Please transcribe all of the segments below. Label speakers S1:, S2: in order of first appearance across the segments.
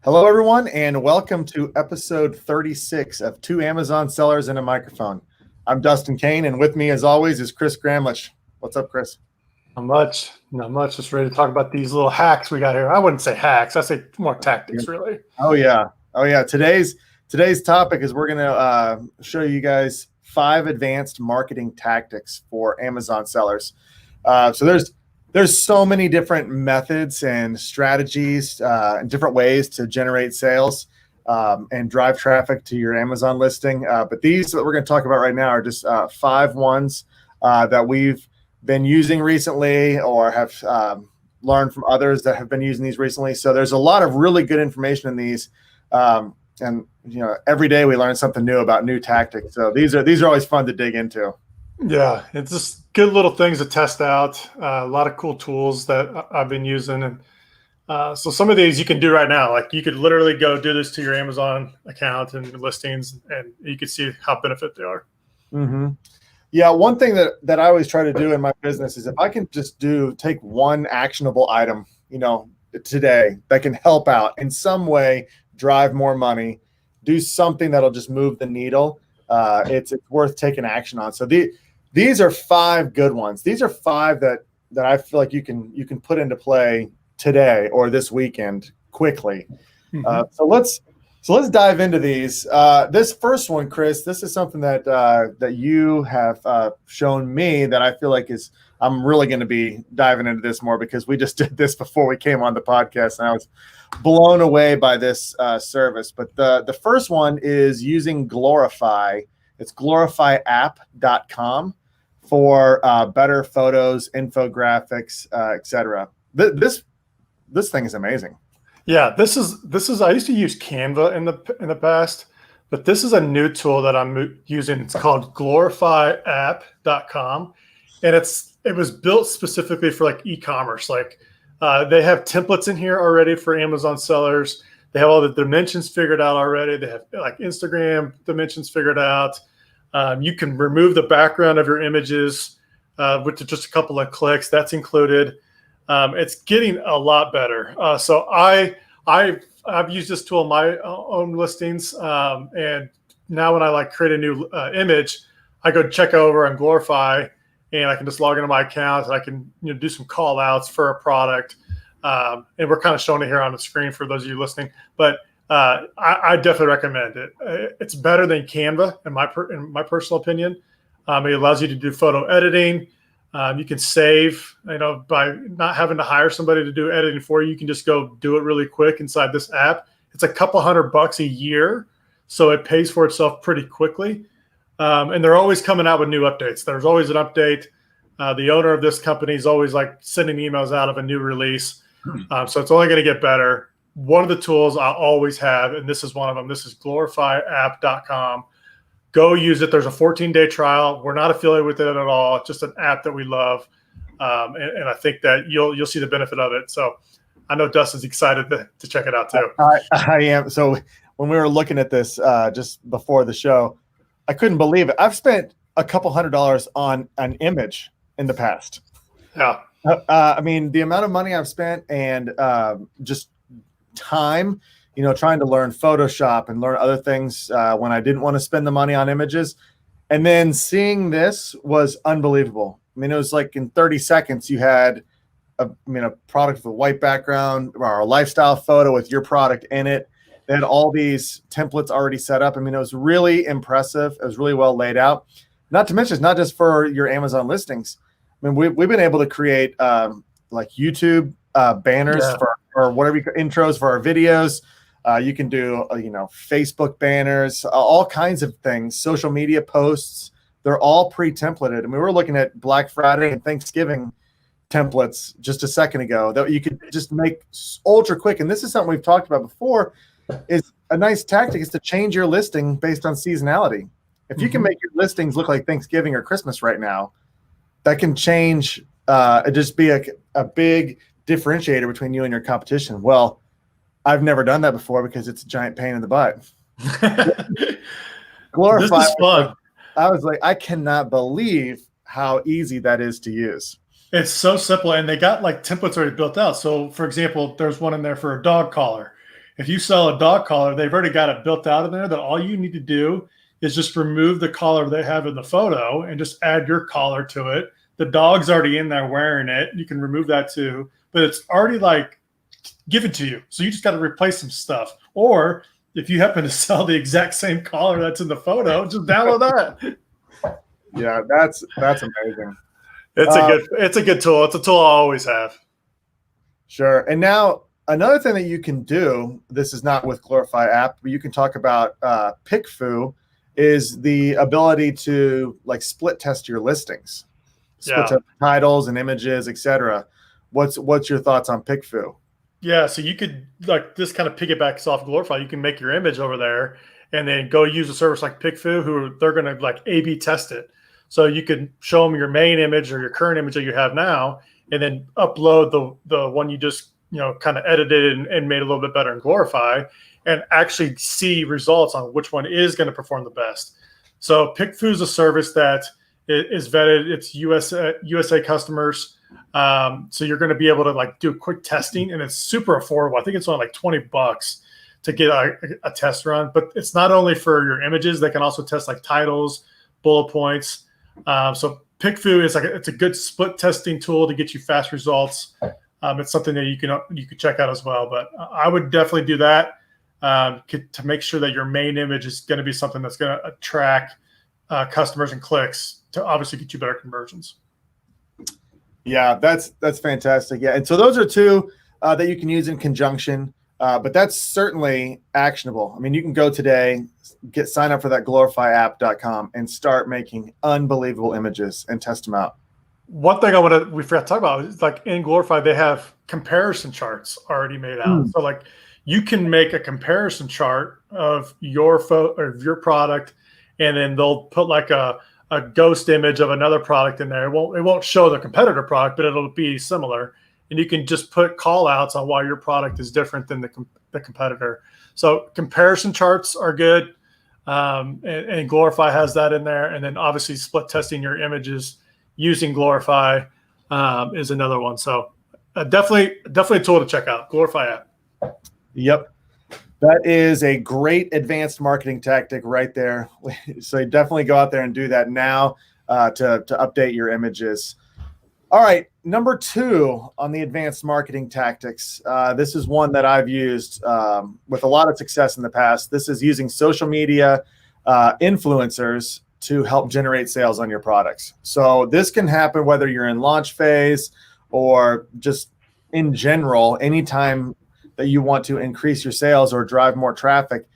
S1: Hello, everyone, and welcome to episode 36 of Two Amazon Sellers and a Microphone. I'm Dustin Kane, and with me, as always, is Chris Gramlich. What's up, Chris?
S2: Not much. Just ready to talk about these little hacks we got here. I wouldn't say hacks. I say more tactics, really.
S1: Oh yeah. Today's topic is we're gonna show you guys 5 advanced marketing tactics for Amazon sellers. So there's so many different methods and strategies and different ways to generate sales and drive traffic to your Amazon listing. But these that we're going to talk about right now are just 5 ones that we've been using recently or have learned from others that have been using these recently. So there's a lot of really good information in these. And every day we learn something new about new tactics. So these are always fun to dig into.
S2: Yeah, it's just good little things to test out. A lot of cool tools that I've been using, and so some of these you can do right now. Like you could literally go do this to your Amazon account and listings, and you can see how benefit they are.
S1: Mm-hmm. Yeah, one thing that I always try to do in my business is if I can just take one actionable item, today that can help out in some way, drive more money, do something that'll just move the needle. It's worth taking action on. So these are 5 good ones. These are 5 that I feel like you can put into play today or this weekend quickly.
S2: Mm-hmm.
S1: So let's dive into these. This first one, Chris, this is something that you have shown me that I feel like I'm really going to be diving into this more because we just did this before we came on the podcast and I was blown away by this service. But the first one is using Glorify. It's glorifyapp.com for better photos, infographics, etc. This thing is amazing.
S2: Yeah, this is. I used to use Canva in the past, but this is a new tool that I'm using. It's called glorifyapp.com, and it was built specifically for like e-commerce. Like they have templates in here already for Amazon sellers. They have all the dimensions figured out already. They have like Instagram dimensions figured out. You can remove the background of your images with just a couple of clicks. That's included. It's getting a lot better. So I've used this tool in my own listings, and now when I create a new image, I go check over on Glorify, and I can just log into my account and I can do some call outs for a product. And we're kind of showing it here on the screen for those of you listening, but I definitely recommend it. It's better than Canva in my personal opinion. It allows you to do photo editing. You can save, by not having to hire somebody to do editing for you. You can just go do it really quick inside this app. It's a couple $100 a year, so it pays for itself pretty quickly. And they're always coming out with new updates. There's always an update. The owner of this company is always sending emails out of a new release. So it's only going to get better. One of the tools I always have, and this is one of them, this is glorifyapp.com. Go use it. There's a 14-day trial. We're not affiliated with it at all. It's just an app that we love. And I think that you'll see the benefit of it. So I know Dustin's excited to check it out too.
S1: I am. So when we were looking at this just before the show, I couldn't believe it. I've spent a couple $100 on an image in the past.
S2: Yeah.
S1: I mean, the amount of money I've spent and just time, trying to learn Photoshop and learn other things when I didn't want to spend the money on images. And then seeing this was unbelievable. I mean, it was like in 30 seconds, you had a product with a white background or a lifestyle photo with your product in it. They had all these templates already set up. I mean, it was really impressive. It was really well laid out. Not to mention, it's not just for your Amazon listings. I mean, we've been able to create YouTube banners or whatever intros for our videos. You can do, Facebook banners, all kinds of things, social media posts. They're all pre-templated. I mean, we were looking at Black Friday and Thanksgiving templates just a second ago that you could just make ultra quick. And this is something we've talked about before. Is a nice tactic is to change your listing based on seasonality. If you can make your listings look like Thanksgiving or Christmas right now, that can change, just be a big differentiator between you and your competition. Well, I've never done that before because it's a giant pain in the butt. Glorify.
S2: This is fun.
S1: I was like, I cannot believe how easy that is to use.
S2: It's so simple, and they got templates already built out. So, for example, there's one in there for a dog collar. If you sell a dog collar, they've already got it built out in there that all you need to do is just remove the collar they have in the photo and just add your collar to it. The dog's already in there wearing it. You can remove that too, but it's already like given to you. So you just got to replace some stuff. Or if you happen to sell the exact same collar that's in the photo, just download that.
S1: Yeah, that's amazing.
S2: It's a good tool. It's a tool I always have.
S1: Sure. And now another thing that you can do, this is not with Glorify app, but you can talk about PickFu, is the ability to like split test your listings, split test titles and images, etc. What's your thoughts on PickFu?
S2: Yeah, so you could, like, this kind of piggybacks off Glorify. You can make your image over there and then go use a service like PickFu, who they're going to like A/B test it. So you could show them your main image or your current image that you have now, and then upload the one you just kind of edited and made a little bit better in Glorify, and actually see results on which one is going to perform the best. So PickFu is a service that is vetted. It's USA customers. So you're going to be able to like do quick testing, and it's super affordable. I think it's only like $20 to get a test run, but it's not only for your images. They can also test like titles, bullet points. So PickFu is it's a good split testing tool to get you fast results. It's something that you can check out as well, but I would definitely do that to make sure that your main image is going to be something that's going to attract customers and clicks to obviously get you better conversions.
S1: Yeah, that's fantastic. Yeah, and so those are two that you can use in conjunction, but that's certainly actionable. I mean, you can go today, sign up for that glorifyapp.com and start making unbelievable images and test them out.
S2: One thing we forgot to talk about is like in Glorify, they have comparison charts already made out. So like you can make a comparison chart of your your product, and then they'll put like a ghost image of another product in there. It won't show the competitor product, but it'll be similar. And you can just put call outs on why your product is different than the competitor. So comparison charts are good. And Glorify has that in there. And then obviously split testing your images using Glorify is another one. So definitely a tool to check out. Glorify app.
S1: Yep. That is a great advanced marketing tactic right there. So you definitely go out there and do that now to update your images. All right, number 2 on the advanced marketing tactics. This is one that I've used with a lot of success in the past. This is using social media influencers to help generate sales on your products. So this can happen whether you're in launch phase or just in general, anytime that you want to increase your sales or drive more traffic.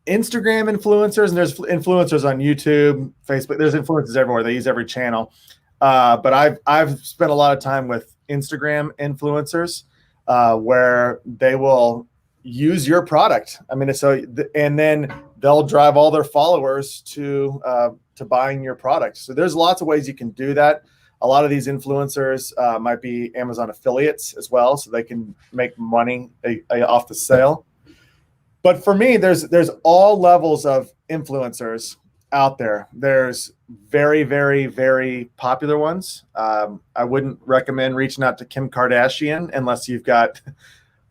S1: Instagram influencers, and there's influencers on YouTube, Facebook, there's influencers everywhere. They use every channel. But I've spent a lot of time with Instagram influencers where they will use your product. I mean, and then they'll drive all their followers to buying your product. So there's lots of ways you can do that. A lot of these influencers might be Amazon affiliates as well, so they can make money off the sale. But for me, there's all levels of influencers out there. There's very, very, very popular ones. I wouldn't recommend reaching out to Kim Kardashian unless you've got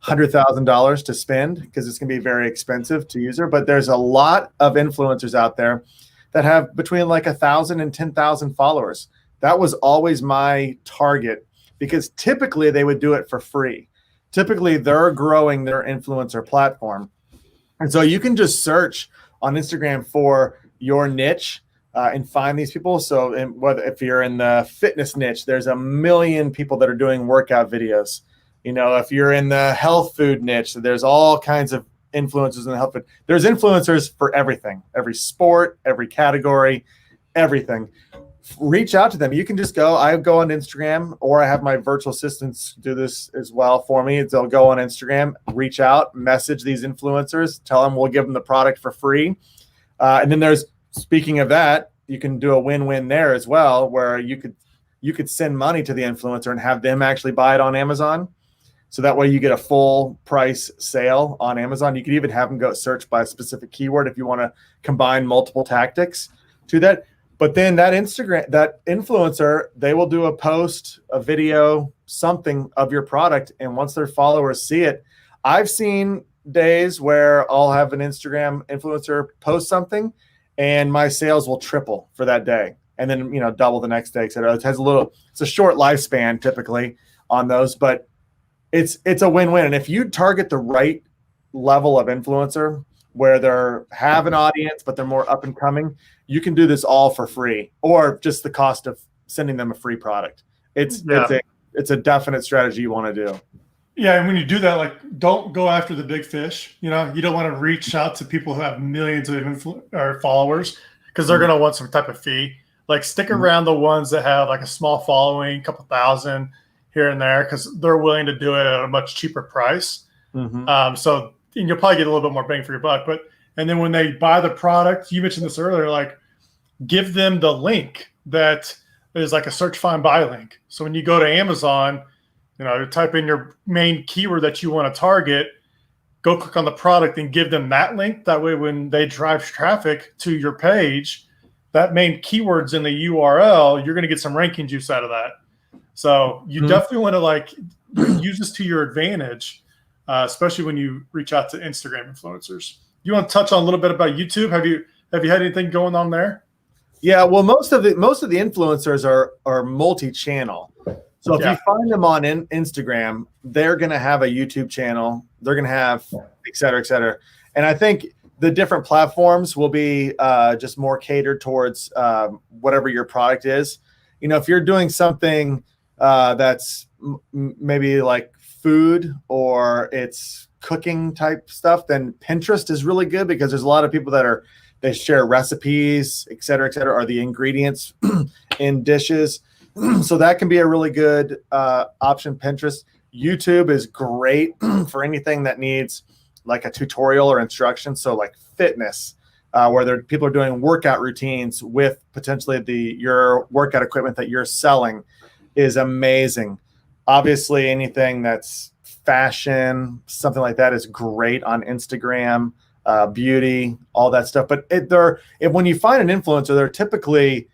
S1: $100,000 to spend, because it's going to be very expensive to use her. But there's a lot of influencers out there that have between like 1,000 and 10,000 followers. That was always my target, because typically they would do it for free. Typically they're growing their influencer platform. And so you can just search on Instagram for your niche and find these people. So if you're in the fitness niche, there's 1 million people that are doing workout videos. If you're in the health food niche, there's all kinds of influencers in the health food. There's influencers for everything, every sport, every category, everything. Reach out to them. You can just I go on Instagram, or I have my virtual assistants do this as well for me. They'll go on Instagram, reach out, message these influencers, tell them we'll give them the product for free. And then speaking of that, you can do a win-win there as well, where you could send money to the influencer and have them actually buy it on Amazon. So that way you get a full price sale on Amazon. You could even have them go search by a specific keyword if you want to combine multiple tactics to that. But then that influencer, they will do a post, a video, something of your product. And once their followers see it, I've seen days where I'll have an Instagram influencer post something and my sales will triple for that day. And then, double the next day, et cetera. It's a short lifespan typically on those, but it's a win-win. And if you target the right level of influencer where they have an audience, but they're more up and coming, you can do this all for free or just the cost of sending them a free product. It's a definite strategy you want to do.
S2: Yeah, and when you do that, like, don't go after the big fish. You don't want to reach out to people who have millions of followers because they're going to want some type of fee. Like, stick around the ones that have like a small following, a couple thousand here and there, because they're willing to do it at a much cheaper price. So and you'll probably get a little bit more bang for your buck. And then when they buy the product, you mentioned this earlier, like, give them the link that is like a search, find, buy link. So when you go to Amazon, type in your main keyword that you want to target, go click on the product and give them that link. That way, when they drive traffic to your page, that main keyword's in the URL, you're going to get some ranking juice out of that. So you definitely want to use this to your advantage, especially when you reach out to Instagram influencers. You want to touch on a little bit about YouTube? Have you had anything going on there?
S1: Yeah, well, most of the influencers are multi-channel. So if you find them on Instagram, they're going to have a YouTube channel. They're going to have et cetera, et cetera. And I think the different platforms will be just more catered towards whatever your product is. If you're doing something that's maybe like food or it's cooking type stuff, then Pinterest is really good because there's a lot of people they share recipes, et cetera, or the ingredients in dishes. So that can be a really good option, Pinterest. YouTube is great for anything that needs like a tutorial or instruction. So like fitness, where people are doing workout routines with potentially your workout equipment that you're selling is amazing. Obviously, anything that's fashion, something like that is great on Instagram, beauty, all that stuff. But when you find an influencer, they're typically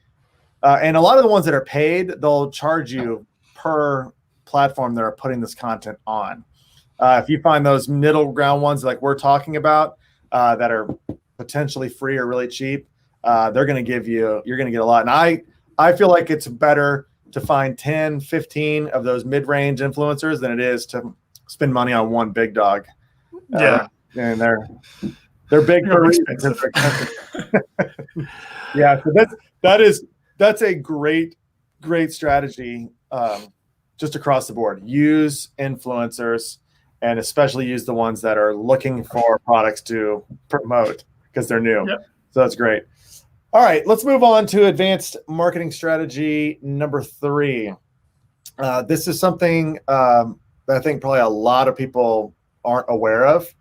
S1: and a lot of the ones that are paid, they'll charge you per platform they're putting this content on. If you find those middle ground ones like we're talking about that are potentially free or really cheap, you're going to get a lot. And I feel like it's better to find 10, 15 of those mid-range influencers than it is to spend money on one big dog. And they're big for a reason. Yeah, so that's a great strategy just across the board. Use influencers and especially use the ones that are looking for products to promote because they're new.
S2: Yep.
S1: So that's great. All right, let's move on to advanced marketing strategy number 3. This is something that I think probably a lot of people aren't aware of,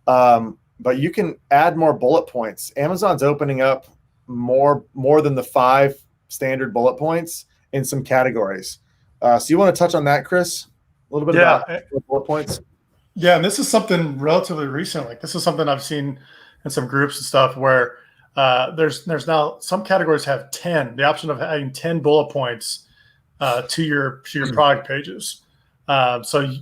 S1: but you can add more bullet points. Amazon's opening up more than the 5 standard bullet points in some categories. So you want to touch on that, Chris? A little bit about bullet points?
S2: Yeah, and this is something relatively recent. Like, this is something I've seen in some groups and stuff where there's now some categories have 10, the option of adding 10 bullet points to your product pages. So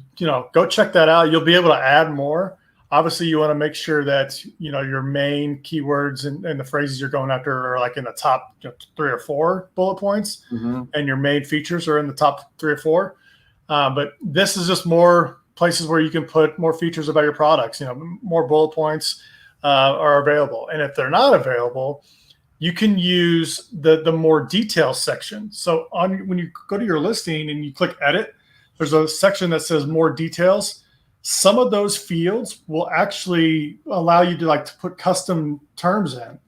S2: go check that out. You'll be able to add more. Obviously, you want to make sure that your main keywords and the phrases you're going after are like in the top 3 or 4 bullet points, and your main features are in the top 3 or 4. But this is just more places where you can put more features about your products. More bullet points are available, and if they're not available, you can use the more detail section. So when you go to your listing and you click edit, there's a section that says more details. Some of those fields will actually allow you to put custom terms in,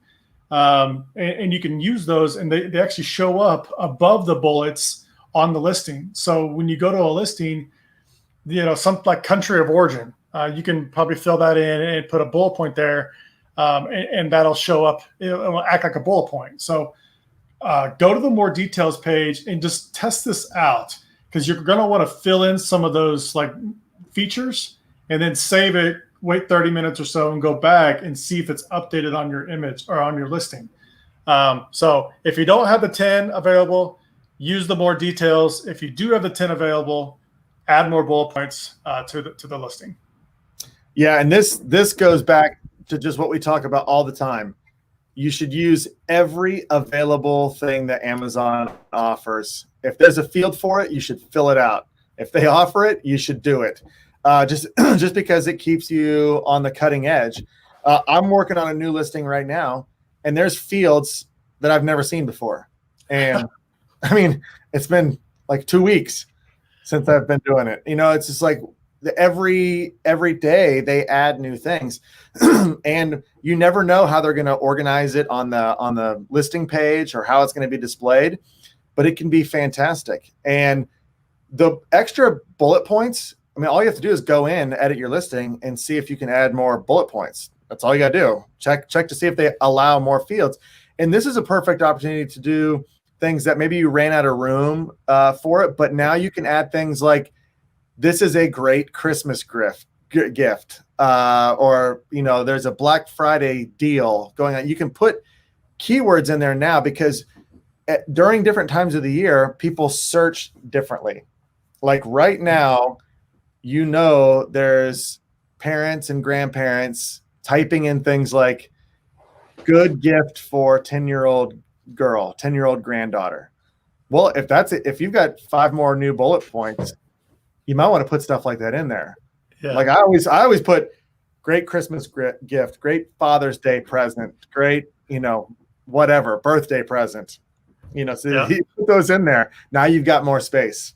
S2: and you can use those, and they actually show up above the bullets on the listing. So when you go to a listing, some like country of origin, you can probably fill that in and put a bullet point there, and that'll show up. It will act like a bullet point. So go to the more details page and just test this out, because you're going to want to fill in some of those features and then save it, wait 30 minutes or so and go back and see if it's updated on your image or on your listing. So if you don't have the 10 available, use the more details. If you do have the 10 available, add more bullet points to the listing.
S1: Yeah, and this goes back to just what we talk about all the time. You should use every available thing that Amazon offers. If there's a field for it, you should fill it out. If they offer it, you should do it. Just just because it keeps you on the cutting edge. I'm working on a new listing right now, and there's fields that I've never seen before. And I mean, it's been like 2 weeks since I've been doing it. It's just like every day they add new things, and you never know how they're going to organize it on the listing page or how it's going to be displayed, but it can be fantastic. And the extra bullet points, I mean, all you have to do is go in, edit your listing, and see if you can add more bullet points. That's all you got to do. Check to see if they allow more fields. And this is a perfect opportunity to do things that maybe you ran out of room for it, but now you can add things like, this is a great Christmas gift, or there's a Black Friday deal going on. You can put keywords in there now because during different times of the year, people search differently. Like right now, there's parents and grandparents typing in things like good gift for 10-year-old girl, 10-year-old granddaughter. Well, if you've got 5 more new bullet points, you might want to put stuff like that in there. Yeah. Like I always put great Christmas gift, great Father's Day present, great, whatever, birthday present. So you put those in there. Now you've got more space.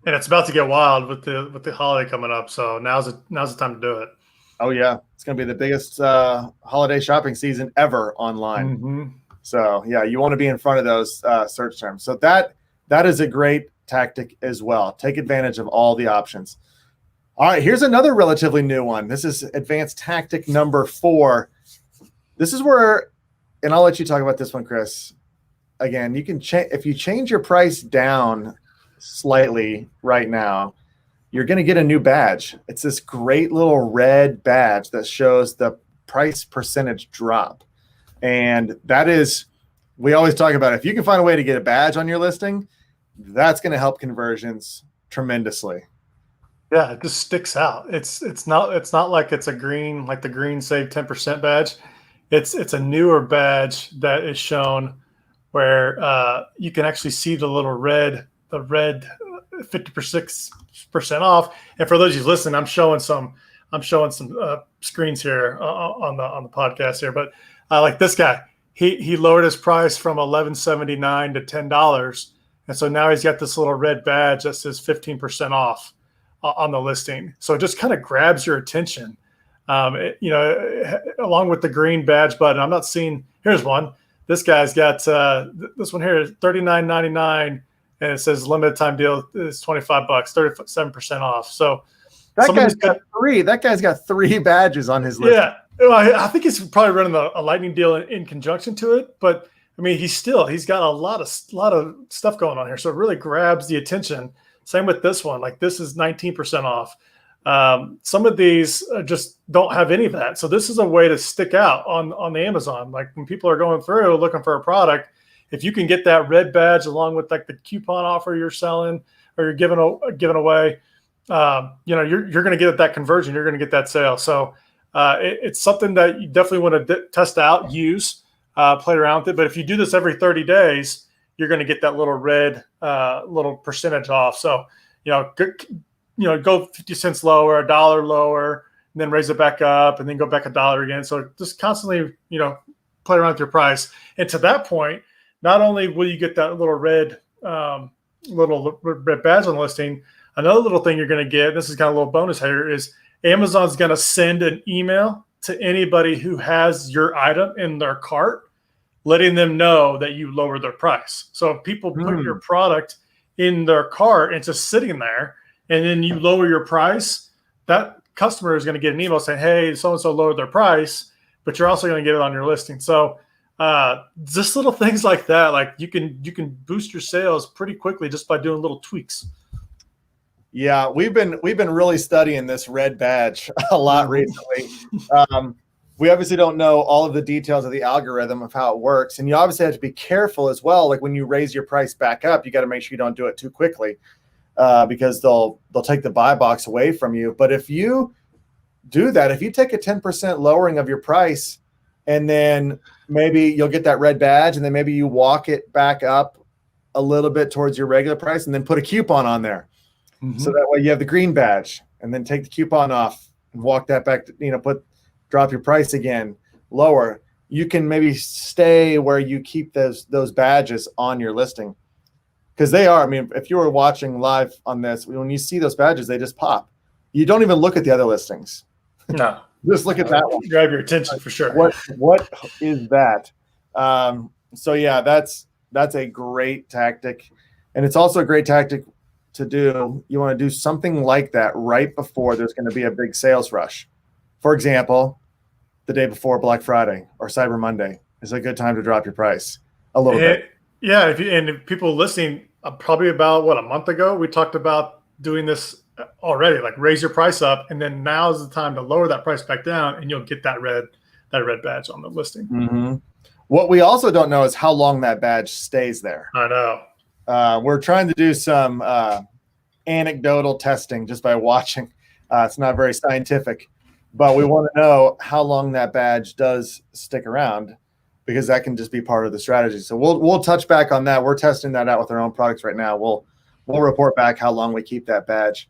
S2: And it's about to get wild with the holiday coming up. So now's the time to do it.
S1: Oh yeah, it's going to be the biggest holiday shopping season ever online. Mm-hmm. So yeah, you want to be in front of those search terms. So that is a great tactic as well. Take advantage of all the options. All right, here's another relatively new one. This is advanced tactic number 4. This is where, and I'll let you talk about this one, Chris. Again, you can if you change your price down slightly right now, you're going to get a new badge. It's this great little red badge that shows the price percentage drop. And that is, we always talk about, if you can find a way to get a badge on your listing, that's going to help conversions tremendously.
S2: Yeah, it just sticks out. It's not like it's a green, like the green save 10% badge. It's a newer badge that is shown where you can actually see the red 50% off. And for those of you listening, I'm showing some screens here on the podcast here. But like this guy, he lowered his price from $11.79 to $10, and so now he's got this little red badge that says 15% off on the listing. So it just kind of grabs your attention, along with the green badge button. I'm not seeing. Here's one. This guy's got this one here is $39.99. And it says limited time deal is $25, 37% off. So
S1: that guy's got 3 badges on his list.
S2: Yeah, I think he's probably running a lightning deal in conjunction to it. But I mean, he's got a lot of stuff going on here, so it really grabs the attention. Same with this one. Like this is 19% off. Some of these just don't have any of that. So this is a way to stick out on the Amazon. Like when people are going through looking for a product, if you can get that red badge along with like the coupon offer you're selling or you're giving away, you're going to get that conversion. You're going to get that sale. So it's something that you definitely want to test out, use, play around with it. But if you do this every 30 days, you're going to get that little red little percentage off. So go 50 cents lower, $1 lower, and then raise it back up, and then go back $1 again. So just constantly play around with your price. And to that point, not only will you get that little red badge on the listing, another little thing you're going to get, this is kind of a little bonus here, is Amazon's going to send an email to anybody who has your item in their cart, letting them know that you lowered their price. So if people put your product in their cart and it's just sitting there, and then you lower your price, that customer is going to get an email saying, hey, so-and-so lowered their price, but you're also going to get it on your listing. So just little things like that, like you can boost your sales pretty quickly just by doing little tweaks.
S1: Yeah, we've been really studying this red badge a lot recently. We obviously don't know all of the details of the algorithm of how it works, and you obviously have to be careful as well. Like when you raise your price back up, you got to make sure you don't do it too quickly, because they'll take the buy box away from you. But if you do that. If you take a 10% lowering of your price, and then maybe you'll get that red badge, and then maybe you walk it back up a little bit towards your regular price, and then put a coupon on there.
S2: Mm-hmm.
S1: So that way you have the green badge, and then take the coupon off and walk that back to, drop your price again lower. You can maybe stay where you keep those badges on your listing, because they are, if you were watching live on this, when you see those badges, they just pop. You don't even look at the other listings.
S2: No.
S1: Just look at that one.
S2: Grab your attention for sure.
S1: What is that? So yeah, that's a great tactic, and it's also a great tactic to do. You want to do something like that right before there's going to be a big sales rush. For example, the day before Black Friday or Cyber Monday is a good time to drop your price a little bit.
S2: Yeah, if people listening, probably about a month ago, we talked about doing this already, like raise your price up, and then now is the time to lower that price back down, and you'll get that red badge on the listing.
S1: Mm-hmm. What we also don't know is how long that badge stays there.
S2: I know.
S1: We're trying to do some anecdotal testing just by watching. It's not very scientific, but we want to know how long that badge does stick around, because that can just be part of the strategy. So we'll touch back on that. We're testing that out with our own products right now. We'll report back how long we keep that badge.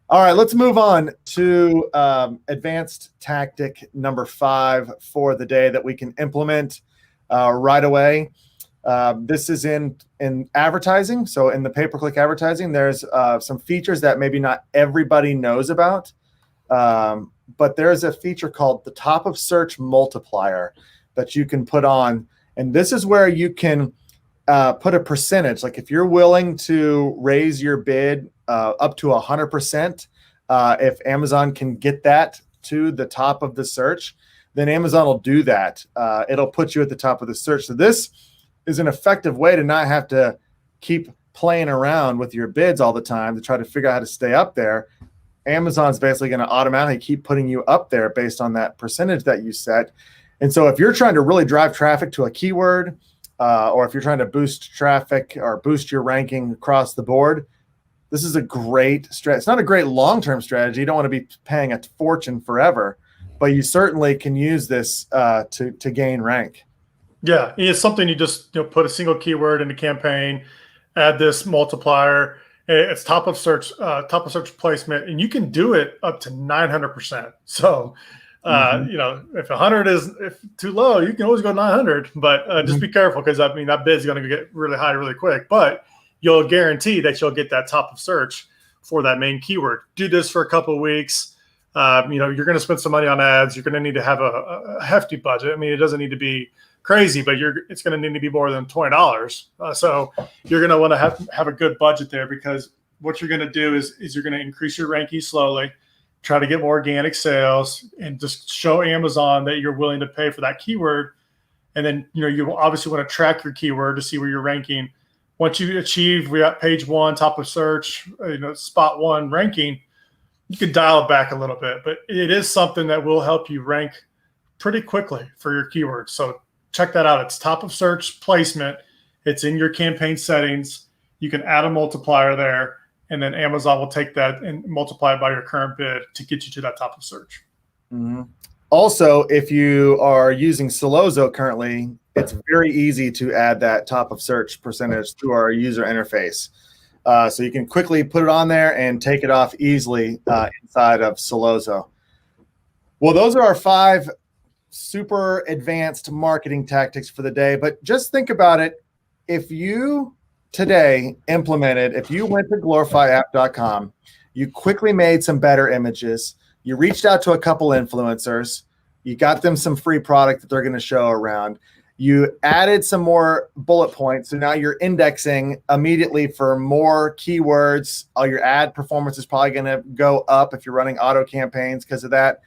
S1: All right, let's move on to advanced tactic number 5 for the day that we can implement right away. This is in advertising. So in the pay-per-click advertising, there's some features that maybe not everybody knows about, but there's a feature called the top of search multiplier that you can put on. And this is where you can put a percentage. Like if you're willing to raise your bid up to 100%, if Amazon can get that to the top of the search, then Amazon will do that. It'll put you at the top of the search. So this is an effective way to not have to keep playing around with your bids all the time to try to figure out how to stay up there. Amazon's basically going to automatically keep putting you up there based on that percentage that you set. And so if you're trying to really drive traffic to a keyword, or if you're trying to boost traffic or boost your ranking across the board, this is a great strategy. It's not a great long-term strategy. You don't want to be paying a fortune forever, but you certainly can use this to gain rank.
S2: Yeah, it's something you just put a single keyword in the campaign, add this multiplier. It's top of search placement, and you can do it up to 900%. So, if 100 is too low, you can always go 900. But just be careful, because that bid is going to get really high really quick. But you'll guarantee that you'll get that top of search for that main keyword. Do this for a couple of weeks. You're going to spend some money on ads. You're going to need to have a hefty budget. It doesn't need to be crazy, but it's going to need to be more than $20. So you're going to want to have a good budget there, because what you're going to do is you're going to increase your ranking slowly, try to get more organic sales, and just show Amazon that you're willing to pay for that keyword. And then, you obviously want to track your keyword to see where you're ranking. Once you achieve, we're at page 1, top of search, spot 1 ranking, you could dial it back a little bit, but it is something that will help you rank pretty quickly for your keywords. So check that out. It's top of search placement. It's in your campaign settings. You can add a multiplier there, and then Amazon will take that and multiply it by your current bid to get you to that top of search.
S1: Mm-hmm. Also, if you are using Sellozo currently, it's very easy to add that top of search percentage through our user interface. So you can quickly put it on there and take it off easily inside of Sellozo. Well, those are our 5 super advanced marketing tactics for the day. But just think about it. If you today implemented, if you went to glorifyapp.com, you quickly made some better images, you reached out to a couple influencers, you got them some free product that they're going to show around, you added some more bullet points, so now you're indexing immediately for more keywords. All your ad performance is probably going to go up if you're running auto campaigns because of that.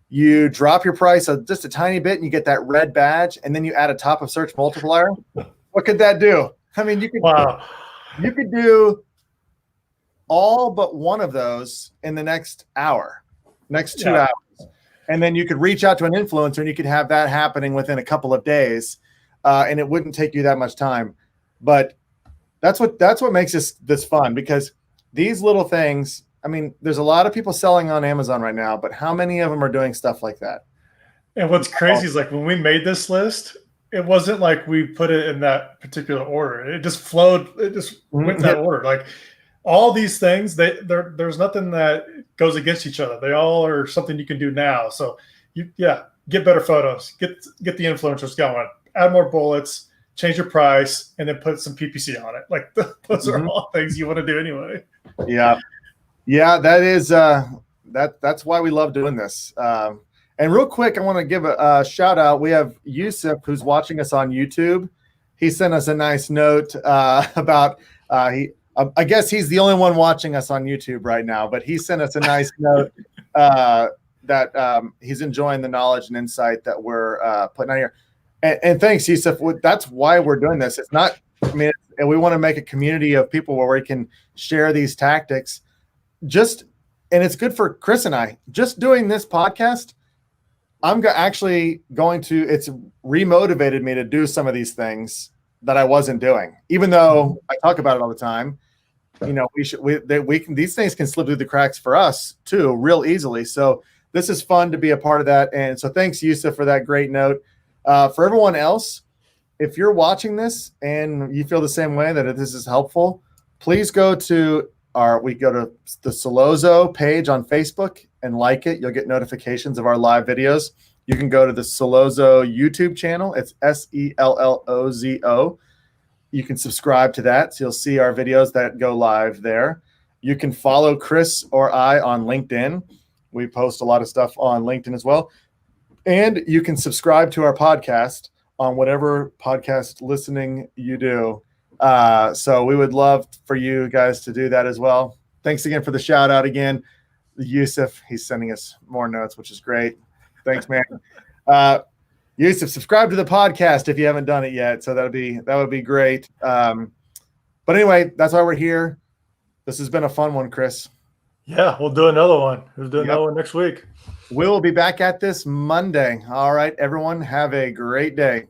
S1: You drop your price just a tiny bit and you get that red badge, and then you add a top of search multiplier. What could that do? You could do all but one of those in the next hour, next 2 hours. And then you could reach out to an influencer and you could have that happening within a couple of days, and it wouldn't take you that much time. But that's what makes this fun, because these little things I mean, there's a lot of people selling on Amazon right now, but how many of them are doing stuff like that?
S2: And what's crazy is like when we made this list, it wasn't like we put it in that particular order. It just flowed. It just went in that order. Like all these things, there's nothing that goes against each other. They all are something you can do now. So get better photos, get the influencers going, add more bullets, change your price, and then put some PPC on it. Like those are all things you want to do anyway.
S1: Yeah, that is that's why we love doing this. And real quick, I want to give a shout out. We have Yusuf who's watching us on YouTube. He sent us a nice note about I guess he's the only one watching us on YouTube right now, but he sent us a nice note that he's enjoying the knowledge and insight that we're putting out here. And thanks, Yusuf. That's why we're doing this. It's not, I mean, and we want to make a community of people where we can share these tactics. And it's good for Chris and I. Just doing this podcast, I'm actually going to, it's remotivated me to do some of these things that I wasn't doing, even though I talk about it all the time. You know, these things can slip through the cracks for us too, real easily. So this is fun to be a part of that. And so thanks, Yusuf, for that great note. For everyone else, if you're watching this and you feel the same way that this is helpful, please go to the Solozo page on Facebook and like it. You'll get notifications of our live videos. You can go to the Solozo YouTube channel. It's SELLOZO. You can subscribe to that, so you'll see our videos that go live there. You can follow Chris or I on LinkedIn. We post a lot of stuff on LinkedIn as well. And you can subscribe to our podcast on whatever podcast listening you do. So we would love for you guys to do that as well. Thanks again for the shout out again. Yusuf, he's sending us more notes, which is great. Thanks, man. Yusuf, subscribe to the podcast if you haven't done it yet. So that would be great. But anyway, that's why we're here. This has been a fun one, Chris.
S2: Yeah, we'll do another one. We'll do another one next week.
S1: We'll be back at this Monday. All right, everyone, have a great day.